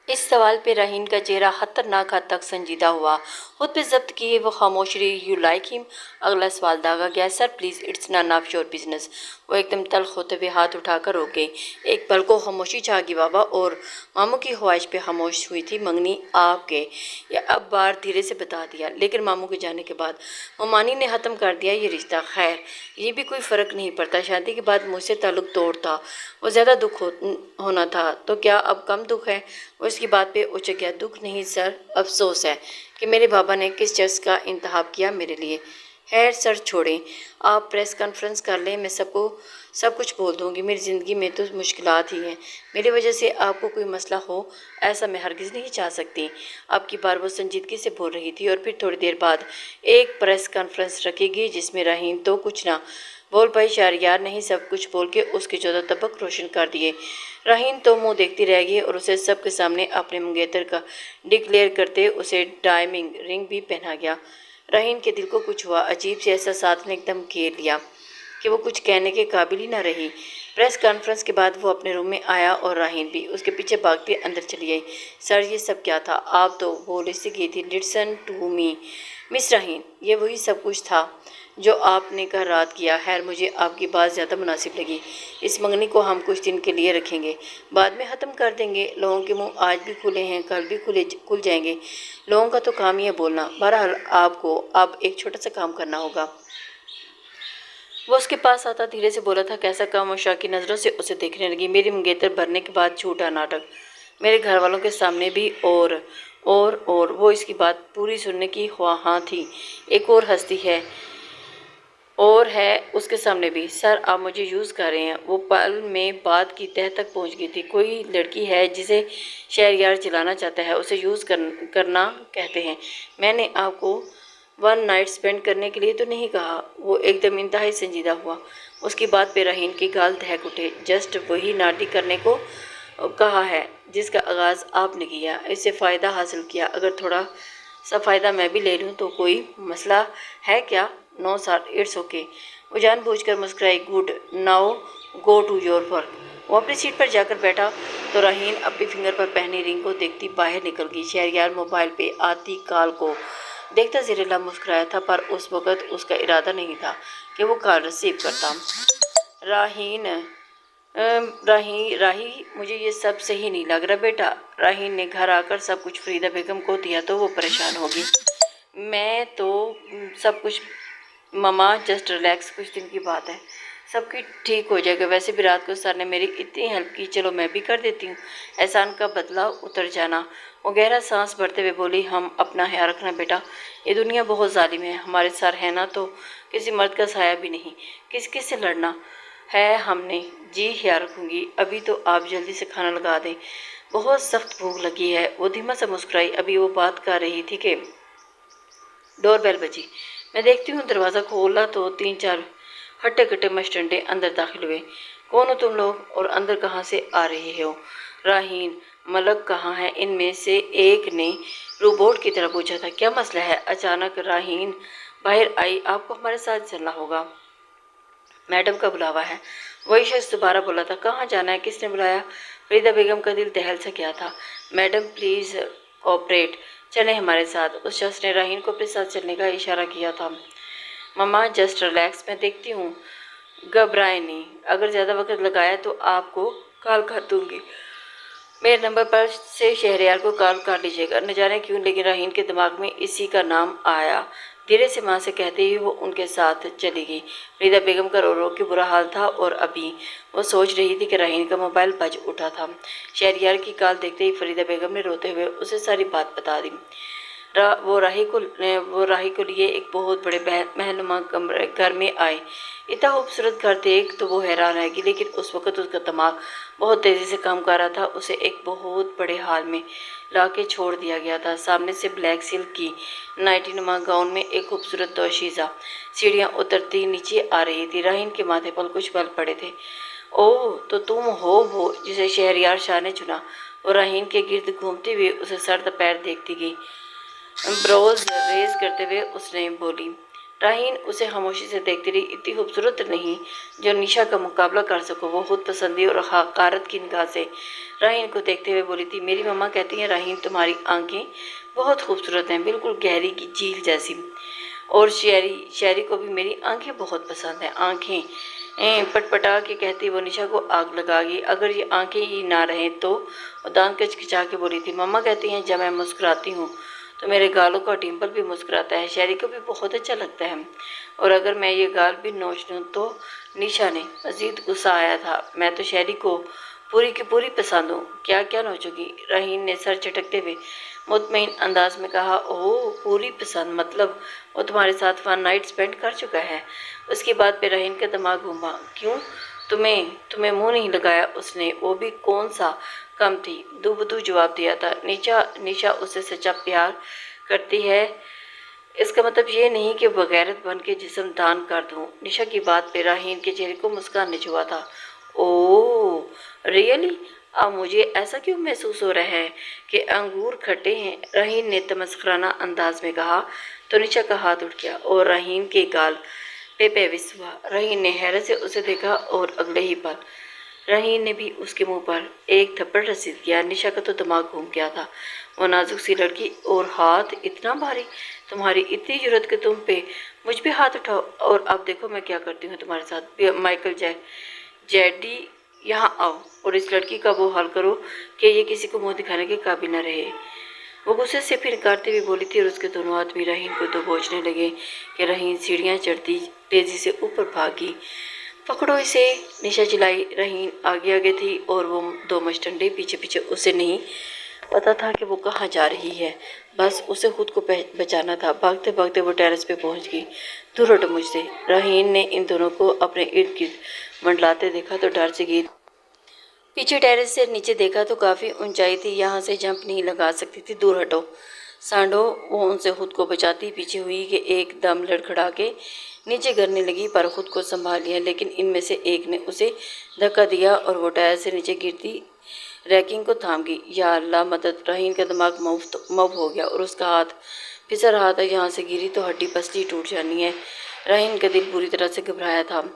इस सवाल पे राहीन का चेहरा खतरनाक हद तक संजीदा हुआ। खुद पे जब्त किए वो खामोश रही। You like him? अगला सवाल दागा गया। Sir please, it's none of your business. वो एकदम तल्ख होते हुए हाथ उठाकर रोक गई। एक पल को खामोशी छा गई। बाबा और मामू की ख्वाहिश पे खामोश हुई थी। मंगनी आपके या अब बार धीरे से बता दिया, लेकिन मामू के जाने के बाद ममानी ने ख़त्म कर दिया ये रिश्ता। खैर ये भी कोई फ़र्क नहीं पड़ता, शादी के बाद मुझसे ताल्लुक तोड़ था वो ज़्यादा होना था, तो क्या अब कम दुख है? वो इसकी बात पे उचक गया। दुख नहीं सर, अफसोस है कि मेरे बाबा ने किस शख्स का इंतखाब किया मेरे लिए। खैर सर छोड़ें, आप प्रेस कॉन्फ्रेंस कर लें, मैं सबको सब कुछ बोल दूंगी। मेरी ज़िंदगी में तो मुश्किलात ही हैं, मेरी वजह से आपको कोई मसला हो ऐसा मैं हरगिज़ नहीं चाह सकती। आपकी बार वो संजीदगी से बोल रही थी और फिर थोड़ी देर बाद एक प्रेस कॉन्फ्रेंस रखेगी जिसमें रहीन तो कुछ ना बोल पाई। शहरयार ने ही सब कुछ बोल के उसके 14 तबक रोशन कर दिए। रहीन तो मुंह देखती रह गई और उसे सबके सामने अपने मंगेतर का डिक्लेयर करते उसे डायमंड रिंग भी पहना गया। रहीन के दिल को कुछ हुआ। अजीब से एहसास ने एकदम घेर लिया कि वो कुछ कहने के काबिल ही ना रही। प्रेस कॉन्फ्रेंस के बाद वो अपने रूम में आया और राहीन भी उसके पीछे भागती अंदर चली आई। सर ये सब क्या था? आप तो बोले से गई थी। लिसन टू मी मिस राहीन, ये वही सब कुछ था जो आपने कल रात किया। खैर मुझे आपकी बात ज़्यादा मुनासिब लगी। इस मंगनी को हम कुछ दिन के लिए रखेंगे, बाद में ख़त्म कर देंगे। लोगों के मुंह आज भी खुले हैं, कल भी खुल जाएंगे। लोगों का तो काम ही है बोलना। बहरहाल आपको अब एक छोटा सा काम करना होगा। वो उसके पास आता धीरे से बोला था। कैसा काम? वो शाकी नज़रों से उसे देखने लगी। मेरी मंगेतर भरने के बाद झूठा नाटक मेरे घर वालों के सामने भी और वो इसकी बात पूरी सुनने की ख्वाहां थी। एक और हस्ती है और है उसके सामने भी। सर आप मुझे यूज़ कर रहे हैं। वो पल में बात की तह तक पहुंच गई थी। कोई लड़की है जिसे शहरयार चलाना चाहता है, उसे यूज़ करना कहते हैं। मैंने आपको वन नाइट स्पेंड करने के लिए तो नहीं कहा। वो एकदम इंतहाई संजीदा हुआ। उसकी बात पे रहीन के गाल दहक उठे। जस्ट वही नाटी करने को कहा है जिसका आगाज़ आपने किया, इससे फ़ायदा हासिल किया। अगर थोड़ा सा फ़ायदा मैं भी ले लूँ तो कोई मसला है क्या? No sir, it's okay. वो जानबूझकर मुस्कुराई। Good, now go to your work. वो अपनी सीट पर जाकर बैठा तो रहीन अपनी फिंगर पर पहनी रिंग को देखती बाहर निकल गई। शहरयार मोबाइल पे आती कॉल को देखता ज़हरीला मुस्कुराया था, पर उस वक़्त उसका इरादा नहीं था कि वो कॉल रिसीव करता। राहीन राही मुझे ये सब सही नहीं लग रहा बेटा। राहीन ने घर आकर सब कुछ फरीदा बेगम को दिया तो वो परेशान होगी। मैं तो सब कुछ ममा जस्ट रिलैक्स, कुछ दिन की बात है, सब कुछ ठीक हो जाएगा। वैसे भी रात को सर ने मेरी इतनी हेल्प की, चलो मैं भी कर देती हूँ। एहसान का बदला उतर जाना। वो गहरा सांस भरते हुए बोली। हम अपना ख्याल रखना बेटा, ये दुनिया बहुत जालिम है। हमारे सर है ना तो किसी मर्द का साया भी नहीं। किस किस से लड़ना है हमने? जी ख्याल रखूँगी। अभी तो आप जल्दी से खाना लगा दें, बहुत सख्त भूख लगी है। वो धीमा सा मुस्कुराई। अभी वो बात कर रही थी कि डोरबेल बजी। मैं देखती हूँ दरवाज़ा खोला तो 3-4 हट्टे कट्टे मस्टंडे अंदर दाखिल हुए। कौन हो तुम लोग और अंदर कहाँ से आ रहे हो? राहीन, मलक कहाँ है? इनमें से एक ने रोबोट की तरह पूछा था। क्या मसला है? अचानक राहीन बाहर आई। आपको हमारे साथ चलना होगा, मैडम का बुलावा है। वही शख्स दोबारा बोला था। कहाँ जाना है? किसने बुलाया? फरीदा बेगम का दिल दहल सा गया था। मैडम प्लीज़ कोऑपरेट, चलें हमारे साथ। उस शख्स ने राहीन को अपने साथ चलने का इशारा किया था। मम्मा जस्ट रिलैक्स, मैं देखती हूँ, घबराए नहीं। अगर ज़्यादा वक्त लगाया तो आपको कॉल कर दूँगी। मेरे नंबर पर से शहरयार को कॉल कर लीजिएगा। न जाने क्यों लेकिन राहीन के दिमाग में इसी का नाम आया। धीरे से माँ से कहते ही वो उनके साथ चली गई। फरीदा बेगम का रो रो के बुरा हाल था और अभी वो सोच रही थी कि राहीन का मोबाइल बज उठा था। शहरयार की कॉल देखते ही फरीदा बेगम ने रोते हुए उसे सारी बात बता दी। वो राही को लिए एक बहुत बड़े महनुमा कमरे घर में आए। इतना खूबसूरत घर देख तो वो हैरान रह गई, लेकिन उस वक़्त उसका दिमाग बहुत तेज़ी से काम कर रहा था। उसे एक बहुत बड़े हाल में ला के छोड़ दिया गया था। सामने से ब्लैक सिल्क की नाइटी नुमा गाउन में एक खूबसूरत दोशीज़ा सीढ़ियाँ उतरती नीचे आ रही थी। राहीन के माथे पर कुछ बल पड़े थे। ओह, तो तुम हो वो जिसे शहरयार शाह ने चुना? और राहीन के गिर्द घूमते हुए उसे सर पैर देखती गई। ब्रोज रेज करते हुए उसने बोली। राहीन उसे खामोशी से देखती रही। इतनी खूबसूरत नहीं जो निशा का मुकाबला कर सको। वो खुद पसंदी और हकारत की निगाह से राहीन को देखते हुए बोली थी, मेरी मम्मा कहती हैं राहीन तुम्हारी आंखें बहुत खूबसूरत हैं, बिल्कुल गहरी की झील जैसी। और शेरी को भी मेरी आंखें बहुत पसंद हैं। आंखें पटपटा के कहती वो निशा को आग लगा गई। अगर ये आंखें ही ना रहें तो। दांत कचकचा के बोली थी, मम्मा कहती हैं जब मैं मुस्कुराती हूँ तो मेरे गालों का डिम्पल भी मुस्कुराता है। शेरी को भी बहुत अच्छा लगता है। और अगर मैं ये गाल भी नोच लूँ तो। निशा ने मजीद गुस्सा आया था, मैं तो शेरी को पूरी की पूरी पसंद हूँ। क्या क्या नोचोगी? राहीन ने सर चटकते हुए मुतमईन अंदाज में कहा, ओह पूरी पसंद, मतलब वो तुम्हारे साथ वन नाइट स्पेंड कर चुका है। उसकी बात पे राहीन का दिमाग घूमा। क्यों? तुम्हें तुम्हें मुंह नहीं लगाया उसने? वो भी कौन सा कम थी? दूबदू जवाब दिया था। निशा उससे सच्चा प्यार करती है, इसका मतलब ये नहीं कि बगैरत बन के जिस्म दान कर दूं। निशा की बात पे राहीन के चेहरे को मुस्कान ने छुआ था। Oh really? अब मुझे ऐसा क्यों महसूस हो रहा है कि अंगूर खट्टे हैं? राहीन ने तमस्कराना अंदाज में कहा तो निशा का हाथ उठ गया और राहीन के गाल पे पेविस हुआ। राहीन ने हैरत से उसे देखा और अगले ही पल राहीन ने भी उसके मुंह पर एक थप्पड़ रसीद किया। निशा का तो दिमाग घूम गया था। वो नाजुक सी लड़की और हाथ इतना भारी, तुम्हारी इतनी जरूरत कि तुम पे मुझ पे हाथ उठाओ। और अब देखो मैं क्या करती हूँ तुम्हारे साथ। माइकल जेडी यहाँ आओ और इस लड़की का वो हाल करो कि ये किसी को मुंह दिखाने के काबिल न रहे। वो गुस्से से फिर करती हुई बोली थी और उसके दोनों आदमी राहीन को दबोचने लगे कि राहीन सीढ़ियाँ चढ़ती तेजी से ऊपर भागी। पकड़ो इसे, निशा चिल्लाई। राहीन आगे आगे थी और वो दो मस्टंडे पीछे पीछे। उसे नहीं पता था कि वो कहाँ जा रही है, बस उसे खुद को बचाना था। भागते भागते वो टेरेस पे पहुंच गई। दूर हटो मुझसे। राहीन ने इन दोनों को अपने इर्द गिर्द मंडलाते देखा तो डर से गिर पीछे टेरेस से नीचे देखा तो काफ़ी ऊंचाई थी, यहाँ से जंप नहीं लगा सकती थी। दूर हटो सांडो। वो उनसे खुद को बचाती पीछे हुई कि एकदम लड़खड़ा के नीचे गिरने लगी, पर खुद को संभाल लिया। लेकिन इनमें से एक ने उसे धक्का दिया और वो टायर से नीचे गिरती रैकिंग को थाम गई। या अल्लाह मदद! राहीन का दिमाग मब हो गया और उसका हाथ फिसल रहा था। यहाँ से गिरी तो हड्डी पसली टूट जानी है। राहीन का दिल पूरी तरह से घबराया था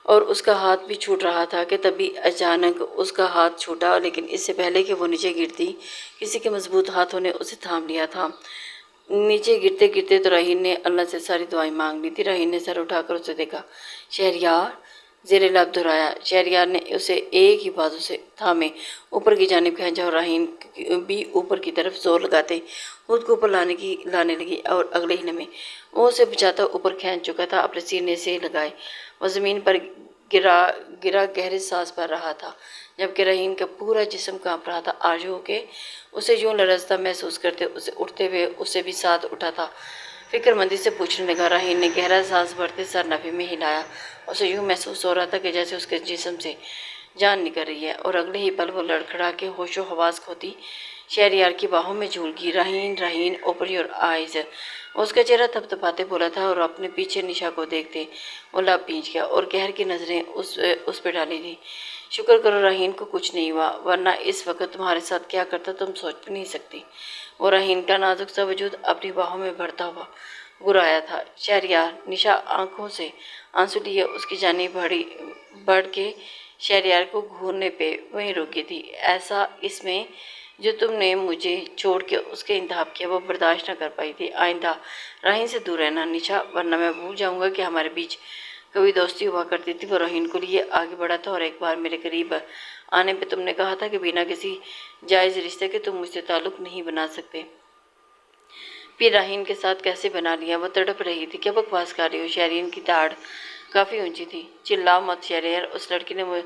और उसका हाथ भी छूट रहा था कि तभी अचानक उसका हाथ छूटा। लेकिन इससे पहले कि वो नीचे गिरती किसी के मजबूत हाथों ने उसे थाम लिया था। नीचे गिरते गिरते तो राहीन ने अल्लाह से सारी दुआएं मांग ली थी। राहीन ने सर उठाकर उसे देखा। शहरयार, ज़ेरे लब दोहराया। शहरयार ने उसे एक ही बाजू से थामे ऊपर की जानिब खींचा और राहीन भी ऊपर की तरफ जोर लगाते खुद को ऊपर लाने लगी। और अगले ही लम्हे वो उसे बचाता ऊपर खींच चुका था, अपने सीने से लगाए। वो ज़मीन पर गिरा गहरे सांस भर रहा था, जबकि राहीन का पूरा जिस्म कांप रहा था। आरजू होके उसे यूं लरजता महसूस करते उसे उठते हुए उसे भी साथ उठा था। फिक्रमंदी से पूछने लगा। राहीन ने गहरा सांस भरते सर नफी में हिलाया। उसे यूं महसूस हो रहा था कि जैसे उसके जिस्म से जान निकल रही है। और अगले ही पल वो लड़खड़ा के होशो हवास खोती शहरयार की बाहों में झूल गई। राहीन राहीन ओपन योर आइज। उसका चेहरा थपथपाते बोला था और अपने पीछे निशा को देखते वो लब भींच गया और कहर की नजरें उस पर डाली थी। शुक्र करो राहीन को कुछ नहीं हुआ, वरना इस वक्त तुम्हारे साथ क्या करता तुम सोच भी नहीं सकती। वो राहीन का नाजुक सा वजूद अपनी बाहों में भरता हुआ गुराया था। शहरयार, निशा आंखों से आंसू लिए उसकी जानी बढ़ के शहरयार को घूरने पे वहीं रुकी थी। ऐसा इसमें जो तुमने मुझे छोड़ के उसके इंतखाब किया वो बर्दाश्त न कर पाई थी। आइंदा राहीन से दूर रहना निशा, वरना मैं भूल जाऊंगा कि हमारे बीच कभी दोस्ती हुआ करती थी। वो राहीन को लिए आगे बढ़ा था और एक बार मेरे करीब आने पे तुमने कहा था कि बिना किसी जायज़ रिश्ते के तुम मुझसे ताल्लुक़ नहीं बना सकते। फिर राहीन के साथ कैसे बना लिया? वो तड़प रही थी। क्या बकवास कर रही हो? शहरीन की दाढ़ काफ़ी ऊंची थी। चिल्लाओ मत शहरियार, उस लड़की ने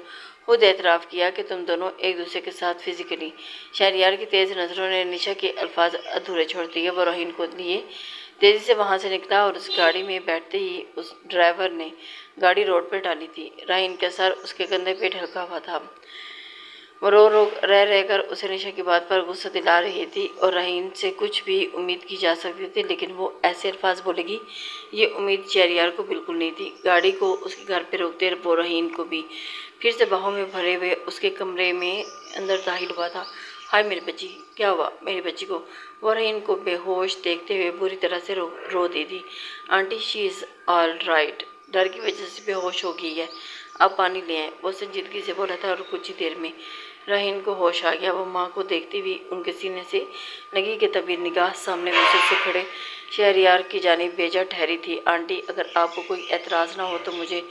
खुद एतराफ़ किया कि तुम दोनों एक दूसरे के साथ फिजिकली। शहरियार की तेज़ नज़रों ने निशा के अल्फाज अधूरे छोड़ दिए। वो राहीन को लिए तेज़ी से वहाँ से निकला और उस गाड़ी में बैठते ही उस ड्राइवर ने गाड़ी रोड पर डाली थी। राहीन का सर उसके कंधे पे ढलका हुआ था। वो रो रहकर उसे निशा की बात पर गुस्सा दिला रही थी और राहीन से कुछ भी उम्मीद की जा सकती थी, लेकिन वो ऐसे अल्फाज बोलेगी ये उम्मीद शहरयार को बिल्कुल नहीं थी। गाड़ी को उसके घर पे रोकते वो राहीन को भी फिर से बाहों में भरे हुए उसके कमरे में अंदर दाखिल हुआ था। हाय मेरी बच्ची, क्या हुआ मेरी बच्ची को? वो रहीन को बेहोश देखते हुए बुरी तरह से रो दी थी। Aunty she is all right, डर की वजह से बेहोश हो गई है, अब पानी ले आए, वो संजीदगी से बोला था और कुछ ही देर में रहीन को होश आ गया। वो माँ को देखती हुई उनके सीने से लगी कि तभी निगाह सामने मस्जिद से खड़े शहरयार की जानिब बेजा ठहरी थी। आंटी अगर आपको कोई एतराज़ ना हो तो मुझे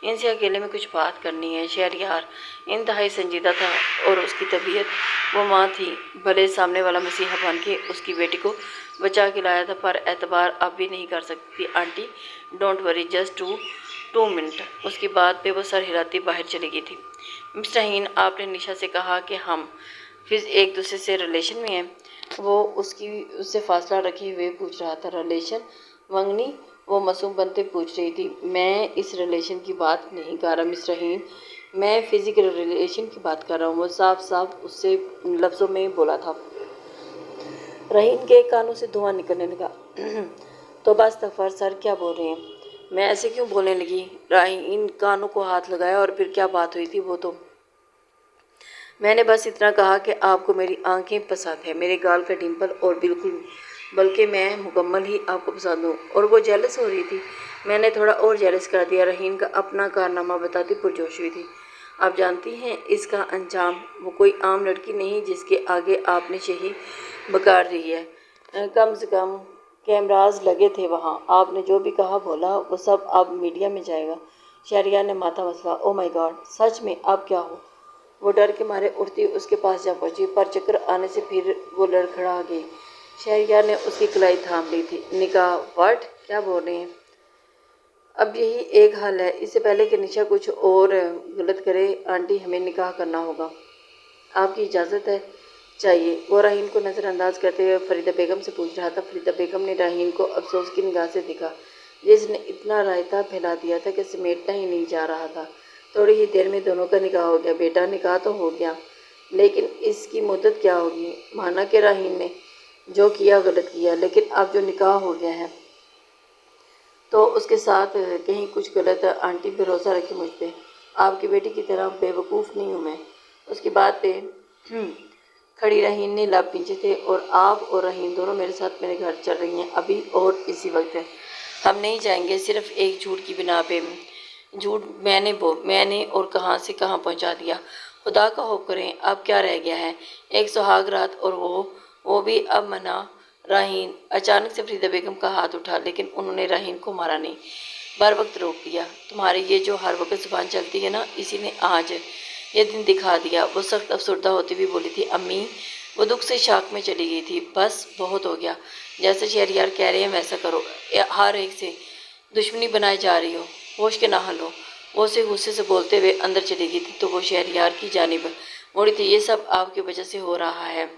इनसे अकेले में कुछ बात करनी है। शहरयार इंतहाई संजीदा था और उसकी तबीयत, वो माँ थी, भले सामने वाला मसीहा बन के उसकी बेटी को बचा के लाया था, पर एतबार अब भी नहीं कर सकती। Aunty don't worry, just to minute. उसकी बात पे वो सर हिलाती बाहर चली गई थी। मिस्टर हीन, आपने निशा से कहा कि हम फिर एक दूसरे से रिलेशन में हैं? वो उससे फासला रखे हुए पूछ रहा था। रिलेशन मंगनी? वो मासूम बनते पूछ रही थी। मैं इस रिलेशन की बात नहीं कर रहा मिस्टर हीन, मैं फिजिकल रिलेशन की बात कर रहा हूँ। वो साफ साफ उससे लफ्ज़ों में बोला था। रहीम के कानों से धुआं निकलने लगा। तो बस तफर सर, क्या बोल रहे हैं? मैं ऐसे क्यों बोलने लगी? रहीम कानों को हाथ लगाया। और फिर क्या बात हुई थी? वो तो मैंने बस इतना कहा कि आपको मेरी आंखें पसंद है, मेरे गाल का डिम्पल, और बिल्कुल बल्कि मैं मुकम्मल ही आपको पसंद हूँ। और वो जेलस हो रही थी। मैंने थोड़ा और जेलस कर दिया। रहीम का अपना कारनामा बताती पुरजोश हुई थी। आप जानती हैं इसका अंजाम? वो कोई आम लड़की नहीं जिसके आगे आपने शही बकार रही है। कम से कम कैमराज लगे थे वहाँ। आपने जो भी कहा बोला वो सब अब मीडिया में जाएगा। शहरियार ने माथा मसला। ओ माय गॉड, सच में? आप क्या हो? वो डर के मारे उड़ती उसके पास जा पहुंची, पर चक्कर आने से फिर वो लड़खड़ा गई। शहरियार ने उसकी कलाई थाम ली थी। निकाह? व्हाट? क्या बोल रहे हैं? अब यही एक हल है, इससे पहले कि निशा कुछ और गलत करे। आंटी, हमें निकाह करना होगा, आपकी इजाज़त है? चाहिए। वो राहीन को नज़रअंदाज करते हुए फरीदा बेगम से पूछ रहा था। फरीदा बेगम ने राहीन को अफसोस की निगाह से देखा, जिसने इतना रायता फैला दिया था कि समेटना ही नहीं जा रहा था। थोड़ी ही देर में दोनों का निकाह हो गया। बेटा, निकाह तो हो गया, लेकिन इसकी मुद्दत क्या होगी? माना कि राहीन ने जो किया गलत किया, लेकिन अब जो निकाह हो गया है तो उसके साथ कहीं कुछ गलत? आंटी, भरोसा रखी मुझ पे, आपकी बेटी की तरह बेवकूफ़ नहीं हूँ मैं। उसकी बात पे खड़ी रहीन ने लब पीछे थे। और आप और रहीन दोनों मेरे साथ मेरे घर चल रही हैं अभी और इसी वक्त है। हम नहीं जाएंगे, सिर्फ एक झूठ की बिना पे। झूठ मैंने और कहाँ से कहाँ पहुँचा दिया। खुदा का हुक्म करें, अब क्या रह गया है? एक सुहाग रात, और वो भी अब मना। राहीन, अचानक से फरीदा बेगम का हाथ उठा, लेकिन उन्होंने राहीन को मारा नहीं, बर वक्त रोक दिया। तुम्हारी ये जो हर वक्त जुबान चलती है ना, इसी ने आज ये दिन दिखा दिया। वो सख्त अफसरदा होती हुई बोली थी। अम्मी, वो दुख से शाख में चली गई थी। बस बहुत हो गया, जैसे शहरियार कह रहे हैं वैसा करो, हर एक से दुश्मनी बनाए जा रही हो, होश के ना हलो। वो उसे गुस्से से बोलते हुए अंदर चली गई थी तो वो शहरियार की जानिब मुड़ी थी। ये सब आपकी वजह से हो रहा है।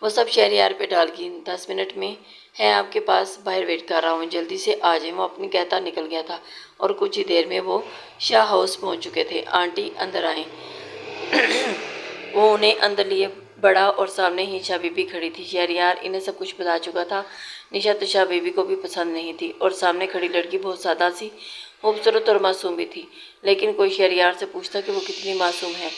वो सब शहरियार पे डाल गई। 10 मिनट में है आपके पास, बाहर वेट कर रहा हूँ, जल्दी से आ जाए। वो अपनी कहता निकल गया था और कुछ ही देर में वो शाह हाउस पहुँच चुके थे। आंटी, अंदर आए। वो उन्हें अंदर लिए बड़ा और सामने ही निशा बीबी खड़ी थी। शहरियार इन्हें सब कुछ बता चुका था। निशा तो शाह बीबी को भी पसंद नहीं थी और सामने खड़ी लड़की बहुत सादा सी, खूबसूरत और मासूम भी थी। लेकिन कोई शहरियार से पूछता कि वो कितनी मासूम है।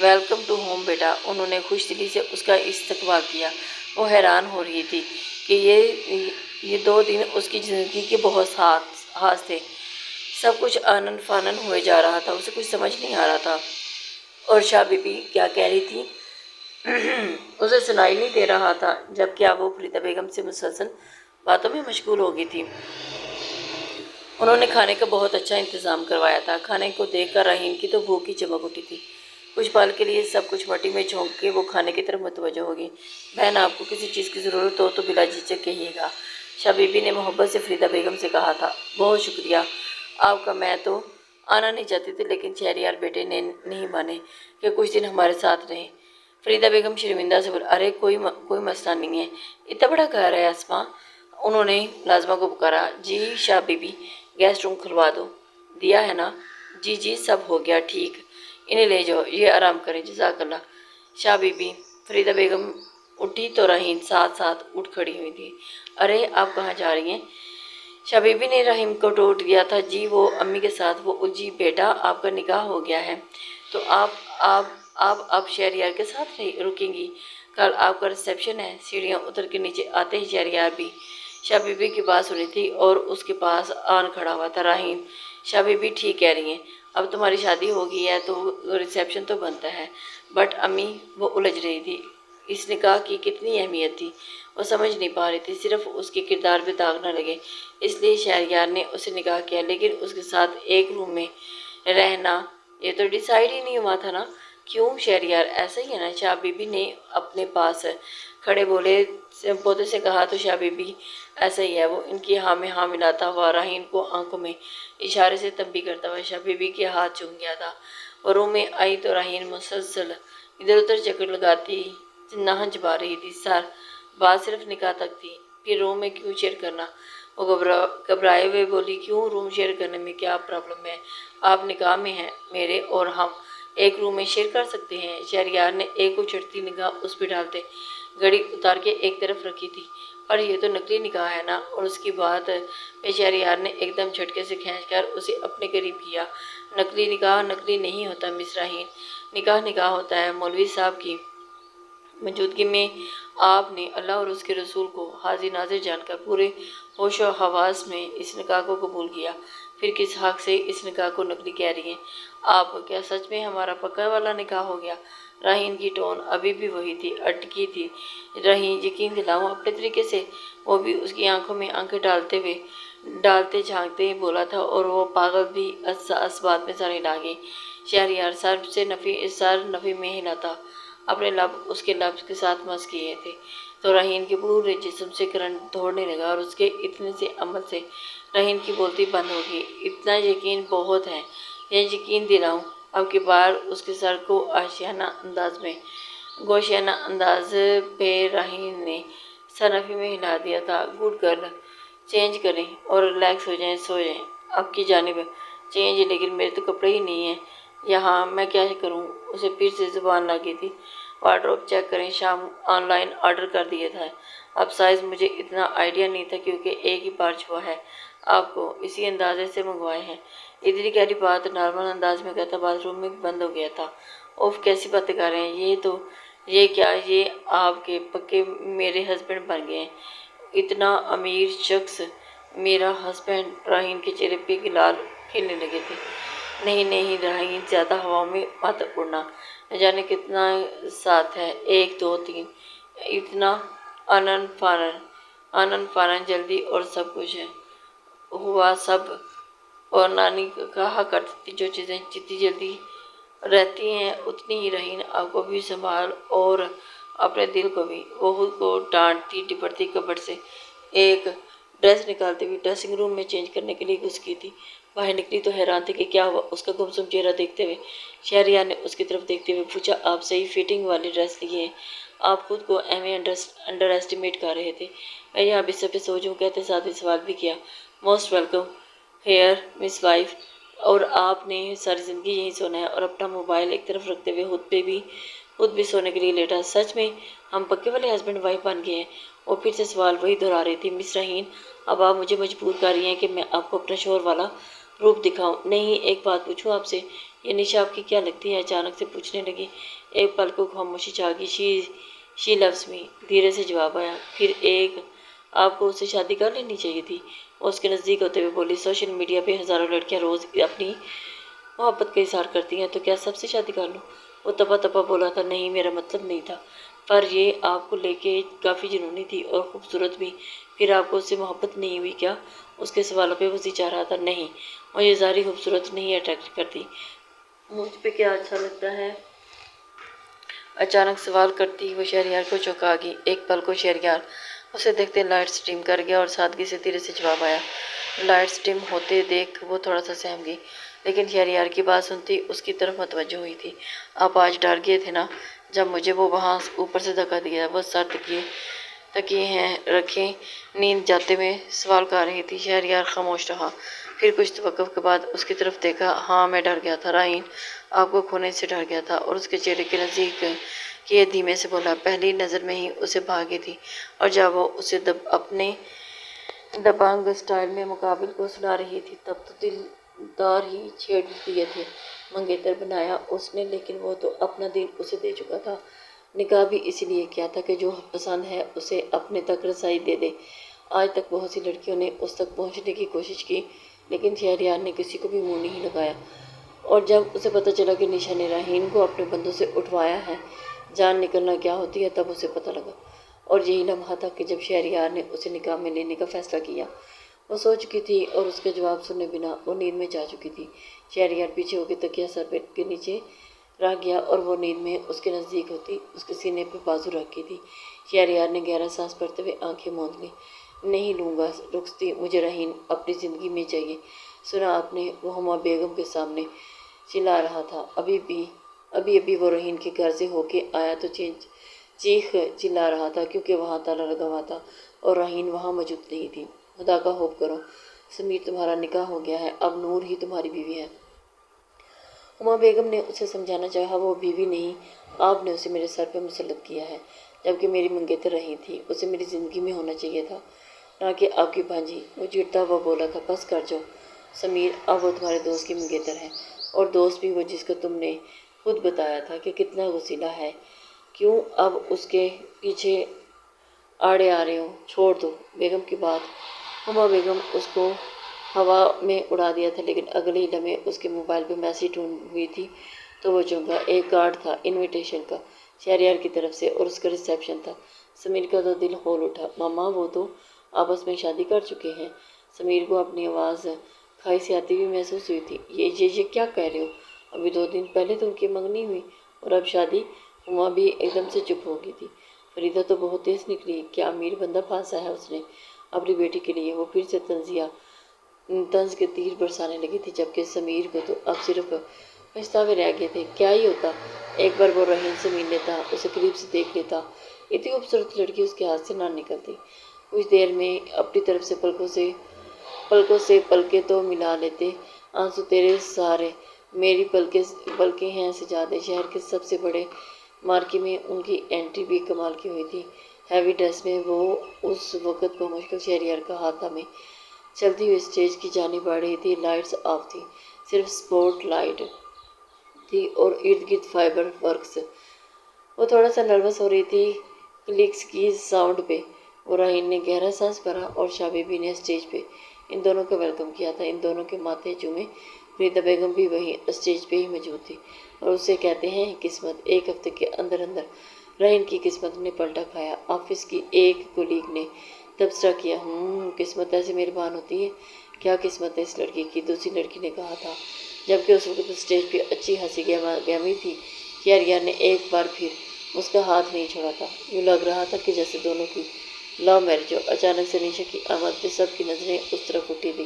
वेलकम टू होम बेटा। उन्होंने खुश दिली से उसका इस्तकबाल किया। वो हैरान हो रही थी कि ये 2 दिन उसकी ज़िंदगी के बहुत हाथ थे। सब कुछ आनन फानन हुए जा रहा था, उसे कुछ समझ नहीं आ रहा था। और शाह बीबी क्या कह रही थी उसे सुनाई नहीं दे रहा था, जब क्या वो फरीदा बेगम से मुसलसल बातों में मशगूल हो गई थी। उन्होंने खाने का बहुत अच्छा इंतज़ाम करवाया था। खाने को देखकर रहीम की तो भूख की चमक उठी थी। कुछ पल के लिए सब कुछ मट्टी में झोंक के वो खाने की तरफ मुतवज्जो होगी। बहन, आपको किसी चीज़ की ज़रूरत हो तो बिला झिझक कहिएगा, शाह बीबी ने मोहब्बत से फरीदा बेगम से कहा था। बहुत शुक्रिया आपका। मैं तो आना नहीं चाहती थी, लेकिन शहरियार बेटे ने नहीं माने कि कुछ दिन हमारे साथ रहें। फरीदा बेगम शर्मिंदा से बोला, अरे कोई मसला नहीं है, इतना बड़ा घर है आसमां। उन्होंने लाजमा को पुकारा। जी शाह बीबी, गेस्ट रूम खुलवा दो। दिया है ना? जी जी, सब हो गया ठीक, इन्हें ले जाओ, ये आराम करें, जज़ाकल्लाह। शाह बीबी। फरीदा बेगम उठी तो रहीम साथ साथ उठ खड़ी हुई थी। अरे आप कहाँ जा रही हैं? शाह बीबी ने रहीम को टोट दिया था। जी वो अम्मी के साथ। वो जी बेटा, आपका निकाह हो गया है तो آپ اب شہریار کے ساتھ رکیں گی؟ کل آپ کا ریسیپشن ہے۔ سیڑھیاں اتر کے نیچے آتے ہی شہریار بھی شاہ بی بی کی بات سنی تھی اور اس کے پاس آن کھڑا ہوا تھا۔ راہین، شاہ بی بی ٹھیک کہہ رہی ہیں، اب تمہاری شادی ہو گئی ہے تو ریسیپشن تو بنتا ہے۔ بٹ امی، وہ الجھ رہی تھی، اس نکاح کی کتنی اہمیت تھی وہ سمجھ نہیں پا رہی تھی۔ صرف اس کے کردار پہ داغ نہ لگے اس لیے شہریار نے اسے نکاح کیا، لیکن اس کے ساتھ ایک روم میں رہنا یہ تو ڈیسائیڈ ہی نہیں ہوا تھا نا۔ کیوں شہریار؟ ایسا ہی ہے نا؟ شاہ بی بی نے اپنے پاس کھڑے پوتے سے کہا تو شاہ بی بی ایسا ہی ہے۔ وہ ان کی ہاں میں ہاں ملاتا ہوا راہین کو آنکھوں میں اشارے سے تنبیہ کرتا ہوا شاہ بی بی کے ہاتھ چوم گیا تھا۔ وہ روم میں آئی تو راہین مسلسل ادھر ادھر چکر لگاتی نہج پا رہی تھی۔ سر، بات صرف نکاح تک تھی، پھر روم میں کیوں شیئر کرنا؟ وہ گھبرائے ہوئے بولی، کیوں روم شیئر کرنے میں کیا پرابلم ہے؟ آپ نکاح میں ہیں میرے اور ہم ایک روم میں شیئر کر سکتے ہیں۔ شہریار نے ایک اچھڑتی نگاہ اس پہ ڈالتے گھڑی اتار کے ایک طرف رکھی تھی، اور یہ تو نقلی نکاح ہے نا؟ اور اس کی بات پہ شہریار نے ایک دم جھٹکے سے کھینچ کر اسے اپنے قریب کیا۔ نقلی نکاح نقلی نہیں ہوتا مس راہین، نکاح نکاح ہوتا ہے۔ مولوی صاحب کی موجودگی میں آپ نے اللہ اور اس کے رسول کو حاضر ناظر جان کر پورے ہوش و حواس میں اس نکاح کو قبول کیا، پھر کس حق سے اس نکاح کو نقلی کہہ رہی ہیں آپ؟ کیا سچ میں ہمارا پکا والا نکاح ہو گیا؟ راہین کی ٹون ابھی بھی وہی تھی، اٹکی تھی۔ راہین، یقین دلاؤں اپنے طریقے سے؟ وہ بھی اس کی آنکھوں میں آنکھیں ڈالتے جھانکتے بولا تھا، اور وہ پاگل بھی اس بات میں سر ہلا گئی۔ شہریار سر نفی میں ہلاتا اپنے لب اس کے لب کے ساتھ مس کیے تھے تو راہین کے پورے جسم سے کرنٹ دوڑنے لگا، اور اس کے اتنے سے عمل سے راہین کی بولتی بند ہو گئی۔ اتنا یقین بہت ہے، یہ یقین دلاؤں؟ اب کی بار اس کے سر کو گوشیانہ انداز پہ راہین نے سر نفی میں ہلا دیا تھا۔ گڈ گرل، چینج کریں اور ریلیکس ہو جائیں، سو جائیں۔ اب کی جانب چینج؟ لیکن میرے تو کپڑے ہی نہیں ہیں یہاں، میں کیا کروں؟ اسے پھر سے زبان لگی تھی۔ وارڈروب چیک کریں، شام آن لائن آرڈر کر دیا تھا۔ اب سائز مجھے اتنا آئیڈیا نہیں تھا کیونکہ ایک ہی بار چھوا ہے آپ کو، اسی اندازے سے منگوائے ہیں۔ اتنی گہری بات نارمل انداز میں کہتا باتھ روم میں بند ہو گیا تھا۔ اوف، کیسی باتیں کر رہے ہیں یہ کیا؟ یہ آپ کے پکے میرے ہسبینڈ بن گئے ہیں؟ اتنا امیر شخص میرا ہسبینڈ؟ راہین کے چہرے پہ گلال کھلنے لگے تھے۔ نہیں راہین، زیادہ ہوا میں مت اڑنا، نہ جانے کتنا ساتھ ہے، 1 2 3، اتنا آنن فانن جلدی اور سب کچھ ہے ہوا سب۔ اور نانی کہا کرتی تھی جو چیزیں جتنی جلدی رہتی ہیں اتنی ہی راہین آپ کو بھی سنبھال اور اپنے دل کو بھی۔ وہ خود کو ڈانٹتی ڈپٹتی کبٹ سے ایک ڈریس نکالتے ہوئے ڈریسنگ روم میں چینج کرنے کے لیے گھس کی تھی۔ باہر نکلی تو حیران تھی کہ کیا ہوا۔ اس کا گمسم چہرہ دیکھتے ہوئے شہریار نے اس کی طرف دیکھتے ہوئے پوچھا، آپ صحیح فٹنگ والی ڈریس لیے ہیں؟ آپ خود کو انڈر ایسٹیمیٹ کر رہے تھے۔ میں یہاں بستر پہ سو جاؤں کہتے ساتھ ہی سوال بھی کیا۔ موسٹ ویلکم ہیئر مس وائف، اور آپ نے ساری زندگی یہیں سونا ہے؟ اور اپنا موبائل ایک طرف رکھتے ہوئے خود بھی سونے کے لیے لیٹا۔ سچ میں ہم پکے والے ہسبینڈ وائف بن گئے ہیں؟ وہ پھر سے سوال وہی دہرا رہی تھی۔ مس راہین، اب آپ مجھے مجبور کر رہی ہیں کہ میں آپ کو اپنا شوہر والا روپ دکھاؤں۔ نہیں، ایک بات پوچھوں آپ سے، یہ نشا آپ کی کیا لگتی ہے؟ اچانک سے پوچھنے لگی۔ ایک پل کو خاموشی چھا گئی۔ شی لوز می، دھیرے سے جواب آیا۔ پھر آپ کو اس سے شادی کر لینی چاہیے تھی۔ وہ اس کے نزدیک ہوتے ہوئے بولی، سوشل میڈیا پہ ہزاروں لڑکیاں روز اپنی محبت کا اظہار کرتی ہیں، تو کیا سب سے شادی کر لوں؟ وہ تپا بولا تھا، نہیں میرا مطلب نہیں تھا، پر یہ آپ کو لے کے کافی جنونی تھی اور خوبصورت بھی۔ پھر آپ کو اس سے محبت نہیں ہوئی کیا؟ اس کے سوالوں پہ وہ چاہ رہا تھا۔ نہیں، مجھے ظاہری خوبصورت نہیں اٹریکٹ کرتی، مجھ پہ کیا اچھا لگتا ہے؟ اچانک سوال کرتی وہ شہریار کو چونکا گئی۔ ایک پل کو شہریار اسے دیکھتے لائٹ سٹریم کر گیا اور سادگی سے دھیرے سے جواب آیا۔ لائٹ سٹریم ہوتے دیکھ وہ تھوڑا سا سہم گئی، لیکن شہریار کی بات سنتی اس کی طرف متوجہ ہوئی تھی۔ آپ آج ڈر گئے تھے نا جب مجھے وہ وہاں اوپر سے دھکا دیا؟ وہ سر تکیے ہیں رکھے نیند جاتے میں سوال کر رہی تھی۔ شہریار خاموش رہا، پھر کچھ توقف کے بعد اس کی طرف دیکھا۔ ہاں، میں ڈر گیا تھا راہین، آپ کو کھونے سے ڈر گیا تھا۔ اور اس کے چہرے کے نزدیک کیے دھیمے سے بولا، پہلی نظر میں ہی اسے بھاگی تھی، اور جب وہ اسے اپنے دبنگ سٹائل میں مقابل کو سنا رہی تھی تب تو دل دار ہی چھیڑ دیے تھے۔ منگیتر بنایا اس نے، لیکن وہ تو اپنا دل اسے دے چکا تھا۔ نکاح بھی اسی لیے کیا تھا کہ جو پسند ہے اسے اپنے تک رسائی دے دے۔ آج تک بہت سی لڑکیوں نے اس تک پہنچنے کی کوشش کی، لیکن شہریار نے کسی کو بھی منہ نہیں لگایا۔ اور جب اسے پتہ چلا کہ نشا نے راہین کو اپنے بندوں سے اٹھوایا ہے، جان نکلنا کیا ہوتی ہے، تب اسے پتہ لگا۔ اور یہی لمحہ تھا کہ جب شہریار نے اسے نکاح میں لینے کا فیصلہ کیا۔ وہ سو چکی تھی اور اس کا جواب سنے بنا وہ نیند میں جا چکی تھی۔ شہریار پیچھے ہو کے تکیہ سر کے نیچے رکھ گیا اور وہ نیند میں اس کے نزدیک ہوتی اس کے سینے پہ بازو رکھی تھی۔ شہریار نے گہرا سانس بھرتے ہوئے آنکھیں موند لیں۔ نہیں لوں گا رخصتی، مجھے راہین اپنی زندگی میں چاہیے۔ سنا آپ نے؟ وہ ہما بیگم کے سامنے چلا رہا تھا۔ ابھی وہ راہین کے گھر سے ہو کے آیا تو چیخ چلا رہا تھا، کیونکہ وہاں تالا لگا ہوا تھا اور راہین وہاں موجود نہیں تھی۔ خدا کا خوف کرو سمیر، تمہارا نکاح ہو گیا ہے، اب نور ہی تمہاری بیوی ہے۔ ہما بیگم نے اسے سمجھانا چاہا، وہ بیوی نہیں، آپ نے اسے میرے سر پہ مسلط کیا ہے، جبکہ میری منگیتر رہی تھی، اسے میری زندگی میں ہونا چاہیے تھا، نہ کہ آپ کی بھانجی۔ وہ چڑھتا ہوا بولا تھا، بس کر جاؤ سمیر، اب وہ تمہارے دوست کی منگیتر ہے، اور دوست بھی وہ جس کو تم نے خود بتایا تھا کہ کتنا غصیلا ہے، کیوں اب اس کے پیچھے آڑے آ رہے ہو؟ چھوڑ دو بیگم کی بات۔ ہما بیگم اس کو ہوا میں اڑا دیا تھا، لیکن اگلے ہی لمحے اس کے موبائل پہ میسج ڈھونڈ ہوئی تھی تو وہ چونکا۔ ایک کارڈ تھا انویٹیشن کا، شہریار کی طرف سے، اور اس کا ریسیپشن تھا۔ سمیر کا تو دل ہول اٹھا۔ ماما وہ تو آپس میں شادی کر چکے ہیں۔ سمیر کو اپنی آواز کھائی سے آتی ہوئی محسوس ہوئی تھی۔ یہ کیا کہہ رہے ہو؟ ابھی 2 دن پہلے تو ان کی منگنی ہوئی اور اب شادی؟ ہما بھی ایک دم سے چپ ہو گئی تھی۔ فریدہ تو بہت تیز نکلی، کیا امیر بندہ پھانسا ہے اس نے اپنی بیٹی کے لیے؟ وہ پھر سے طنز کے تیر برسانے لگی تھی، جبکہ سمیر کو تو اب صرف پچھتاوے رہ گئے تھے۔ کیا ہی ہوتا، ایک بار وہ راہین سے مل لیتا، اسے قریب سے دیکھ لیتا، اتنی خوبصورت لڑکی اس کے ہاتھ سے نہ نکلتی۔ کچھ دیر میں اپنی طرف سے پلکوں سے پلکیں تو ملا لیتے۔ آنسو تیرے سہارے میری پلکیں ہیں سجادے۔ شہر کے سب سے بڑے مارکے میں ان کی انٹری بھی کمال کی ہوئی تھی۔ ہیوی ڈریس میں وہ اس وقت بمشکل شہریار کا ہاتھ تھامے چلتی ہوئی اسٹیج کی جانب بڑھ رہی تھی۔ لائٹس آف تھی، صرف سپوٹ لائٹ تھی اور ارد گرد فائبر ورکس۔ وہ تھوڑا سا نروس ہو رہی تھی کلکس کی ساؤنڈ پہ۔ وہ راہین نے گہرا سانس بھرا اور شاہ بی بی نے اسٹیج پہ ان دونوں کا ویلکم کیا تھا۔ ان دونوں کے ماتھے چومے۔ فریدہ بیگم بھی وہیں اسٹیج پہ ہی موجود تھی، اور اسے کہتے ہیں قسمت۔ ایک ہفتے کے اندر راہین کی قسمت نے پلٹا کھایا۔ آفس کی ایک کولیگ نے تبصرہ کیا، قسمت ایسے مہربان ہوتی ہے؟ کیا قسمت ہے اس لڑکی کی؟ دوسری لڑکی نے کہا تھا، جبکہ اس وقت اسٹیج پہ اچھی ہنسی گہمی تھی۔ شہریار نے ایک بار پھر اس کا ہاتھ نہیں چھوڑا تھا۔ یوں لگ رہا تھا کہ جیسے دونوں کی لو میرج ہو۔ اچانک سے نشا کی آمد پہ سب کی نظریں اس طرف اٹھی تھی۔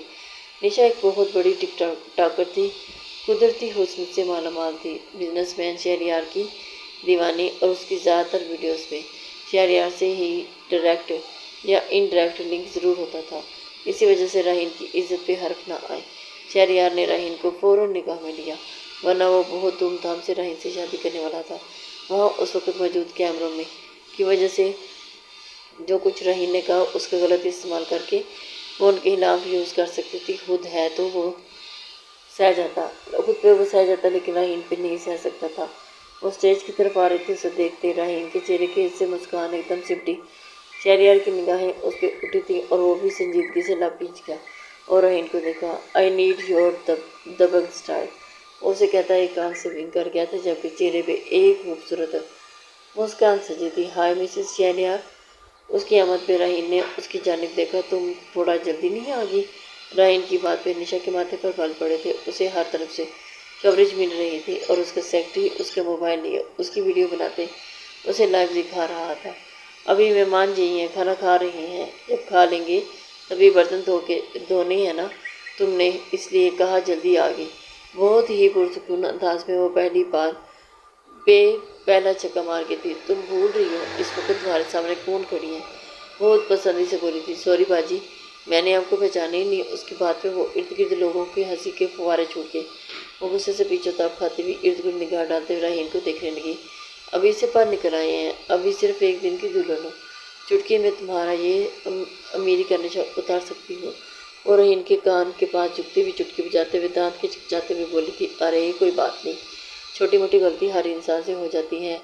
نشا ایک بہت بڑی ٹک ٹاکر تھی، قدرتی حسن سے مالا مال تھی، بزنس مین شہریار کی دیوانی، اور اس کی زیادہ تر ویڈیوز میں شہریار سے ہی ڈائریکٹ یا انڈائریکٹ لنک ضرور ہوتا تھا۔ اسی وجہ سے راہین کی عزت پہ حرف نہ آئے۔ شہریار نے راہین کو فوراً نکاح میں لیا، ورنہ وہ بہت دھوم دھام سے راہین سے شادی کرنے والا تھا۔ وہاں اس وقت موجود کیمروں میں کی وجہ سے جو کچھ راہین نے کہا اس کا غلط استعمال کر کے وہ ان کے خلاف یوز کر سکتی تھی۔ خود ہے تو وہ سہ جاتا، لیکن راہین پہ نہیں سہ سکتا تھا۔ وہ اسٹیج کی طرف آ رہی تھی، اسے دیکھتے راہین کے چہرے کے حصے مسکان ایک دم سمٹی۔ شہریار کی نگاہیں اس پہ اٹھی تھی اور وہ بھی سنجیدگی سے لب بھیج گیا اور راہین کو دیکھا۔ I need your Dabangg style, اسے کہتا ایک آنکھ سے ونک کر گیا تھا، جبکہ چہرے پہ ایک خوبصورت مسکان سجی تھی۔ ہائے مسز شہریار۔ اس کی آمد پہ راہین نے اس کی جانب دیکھا۔ تم تھوڑا جلدی نہیں آ گئی؟ راہین کی بات پہ نشا کے ماتھے پر بال پڑے تھے۔ اسے ہر طرف سے کوریج مل رہی تھی اور اس کا سیکرٹری اس کا موبائل لیے اس کی ویڈیو بناتے اسے لائیو دکھا رہا تھا۔ ابھی مہمان جی ہیں، کھانا کھا رہے ہیں، جب کھا لیں گے تبھی برتن دھونے ہیں نا، تم نے اس لیے کہا جلدی آ گئی۔ بہت ہی پرسکون انداز میں وہ پہلا چکا مار گئی تھی۔ تم بھول رہی ہو اس وقت تمہارے سامنے کون کھڑی ہے؟ بہت پسندی سے بولی تھی۔ سوری باجی، میں نے آپ کو پہچانا ہی نہیں۔ اس کی بات پہ وہ ارد گرد لوگوں کے ہنسی کے فوارے چھوٹ گئے۔ وہ غصے سے پیچھے تاپ کھاتی ہوئی ارد گرد نگاہ ڈالتے ہوئے راہین کو دیکھنے لگی۔ ابھی سے پر نکل آئے ہیں، ابھی صرف ایک دن کی دلہن ہو، چٹکی میں تمہارا یہ امیری کا نشہ اتار سکتی ہو۔ وہ رحیم کے کان کے پاس جھکتے ہوئے چٹکی بجاتے ہوئے دانت کھچکھچاتے ہوئے بولی تھی، ارے کوئی بات نہیں، چھوٹی موٹی غلطی ہر انسان سے ہو جاتی ہے،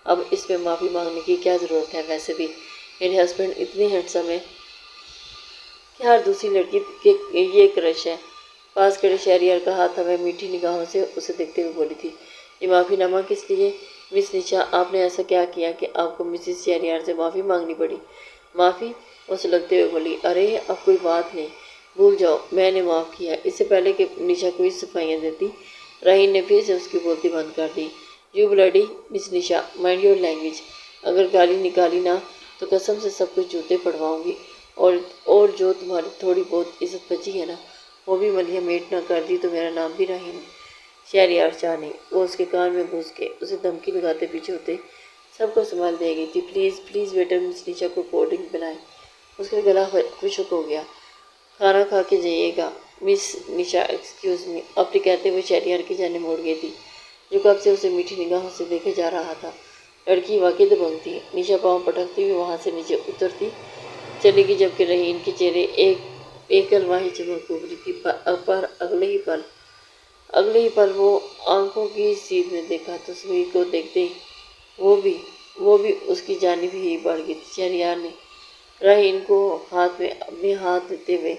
اب اس میں معافی مانگنے کی کیا ضرورت ہے؟ ویسے بھی میرے ہسبینڈ اتنے ہینڈسم ہیں کہ ہر دوسری لڑکی کے یہ کرش ہے۔ پاس کھڑے شہریار کا ہاتھ ہمیں میٹھی نگاہوں سے اسے دیکھتے ہوئے بولی تھی، یہ معافی نامہ کس لیے؟ مس نشا، آپ نے ایسا کیا کیا کہ آپ کو مسز شہریار سے معافی مانگنی پڑی؟ معافی؟ وہ سلگتے ہوئے بولی، ارے اب کوئی بات نہیں، بھول جاؤ، میں نے معاف کیا۔ اس سے پہلے کہ نشا کوئی صفائیاں دیتی، راہیل نے پھر سے اس کی بولتی بند کر دی۔ You bloody miss Nisha, mind your language, اگر گالی نکالی نا تو قسم سے سب کچھ جوتے پڑواؤں گی، اور جو تمہاری تھوڑی بہت عزت بچی ہے نا وہ بھی ملیحہ میٹ نہ کر دی تو میرا نام بھی راہیل شہریار شاہ نہیں۔ وہ اس کے کان میں گھس کے اسے دھمکی لگاتے پیچھے ہوتے سب کو سنبھال دے گئی تھی۔ پلیز پلیز ویٹر مس نشا کو کولڈ ڈرنک پلائیں، اس کا گلا خشک ہو گیا، کھانا کھا کے جائیے گا۔ مس نشا ایکسکیوز می، اپنی کہتے ہوئے شہریار کی جانب موڑ گئی تھی جو کب سے اسے میٹھی نگاہوں سے دیکھے جا رہا تھا۔ لڑکی واقعی دبنگ تھی۔ نشا پاؤں پٹکتی ہوئی وہاں سے نیچے اترتی چلی گئی جبکہ رحیم کے چہرے ایک الواحی چمک ابھری تھی، پر اگلے ہی پل وہ آنکھوں کی سیدھ میں دیکھا تو سمیر کو دیکھتے ہی وہ بھی اس کی جانب ہی بڑھ گئی تھی۔ شہریار نے راہیل کو ہاتھ میں اپنے ہاتھ دیتے ہوئے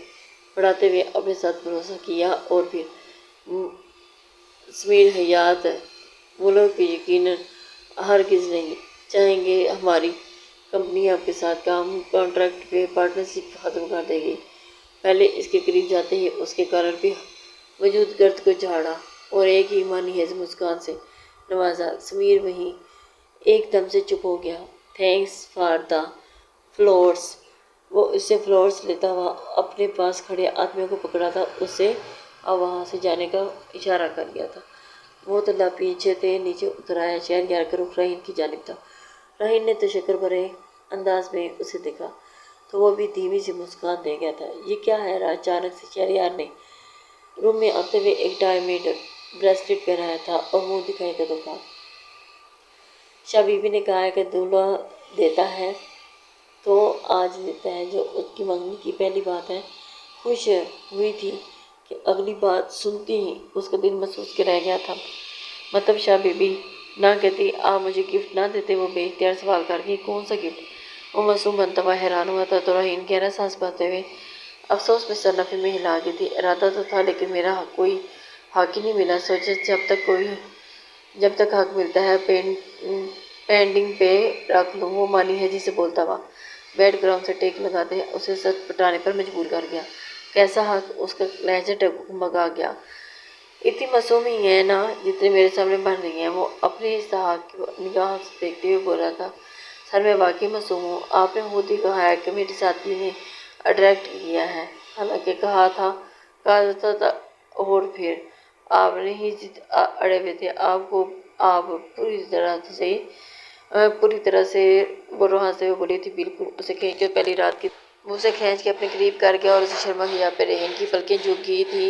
بڑھاتے ہوئے اپنے ساتھ بھروسہ کیا اور پھر سمیر حیات ہے، وہ لوگ یقیناً ہرگز نہیں چاہیں گے ہماری کمپنی آپ کے ساتھ کانٹریکٹ پہ پارٹنرشپ ختم کر دے گی۔ پہلے اس کے قریب جاتے ہی اس کے کالر پہ موجود گرد کو جھاڑا اور ایک ہی معنی ہے مسکان سے نوازا۔ سمیر وہیں ایک دم سے چپ ہو گیا۔ تھینکس فار دا فلاورز، وہ اس سے فلاورز لیتا ہوا اپنے پاس کھڑے آدمیوں کو پکڑا تھا، اس سے اب وہاں سے جانے کا اشارہ کر دیا تھا۔ بہت اللہ پیچھے تھے، نیچے اتر آیا۔ شہریار کا رخ راہیل کی جانب تھا۔ راہیل نے تشکر بھرے انداز میں اسے دیکھا تو وہ بھی دھیمی سی مسکان دے گیا تھا۔ یہ کیا ہے؟ اچانک سے شہریار نے روم میں آتے ہوئے ایک ڈائمنڈ بریسلیٹ پہنایا تھا اور منہ دکھائی تو کہا، شاہ بی بی نے کہا ہے کہ دولہا دیتا ہے تو آج دیتا ہے، جو اس کی منگنی کی پہلی بات ہے۔ خوش ہوئی تھی کہ اگلی بات سنتی ہی اس کا دل محسوس کے رہ گیا تھا۔ مطلب شاہ بی بی نہ کہتی، آپ مجھے گفٹ نہ دیتے؟ وہ بے اختیار سوال کر گئی۔ کون سا گفٹ؟ وہ معصوم بنتا ہوا حیران ہوا تھا تو راہیل گہرا سانس بھرتے ہوئے افسوس میں سر نفی میں ہلا دی تھی، ارادہ تو تھا لیکن میرا کوئی حق ہی نہیں ملا، سوچا جب تک حق ملتا ہے پینڈنگ پہ رکھ لوں۔ وہ مانی ہے جسے بولتا ہوا بیڈ گراؤنڈ سے ٹیک لگاتے اسے سچ پٹانے پر مجبور کر گیا۔ کیسا حق؟ اس کا لہجہ ڈگمگا گیا۔ اتنی معصوم ہی ہیں نا جتنے میرے سامنے بن رہی ہیں۔ وہ اپنے استحقاق کی نگاہوں سے دیکھتے ہوئے بولا تھا، سر میں واقعی معصوم ہوں، آپ نے خود ہی کہا ہے کہ میری ساتھی نے اٹریکٹ کیا ہے، حالانکہ کہا تھا اور پھر آپ نے ہی ضد اڑے ہوئے تھے، آپ پوری طرح سے بولو ہنستے ہوئے بولی تھی، بالکل۔ اسے کھینچ کے پہلی رات کی وہ اسے کھینچ کے اپنے قریب کر گیا اور اسے شرما حیا پہ رحیم کی پلکیں جھک گئی تھی۔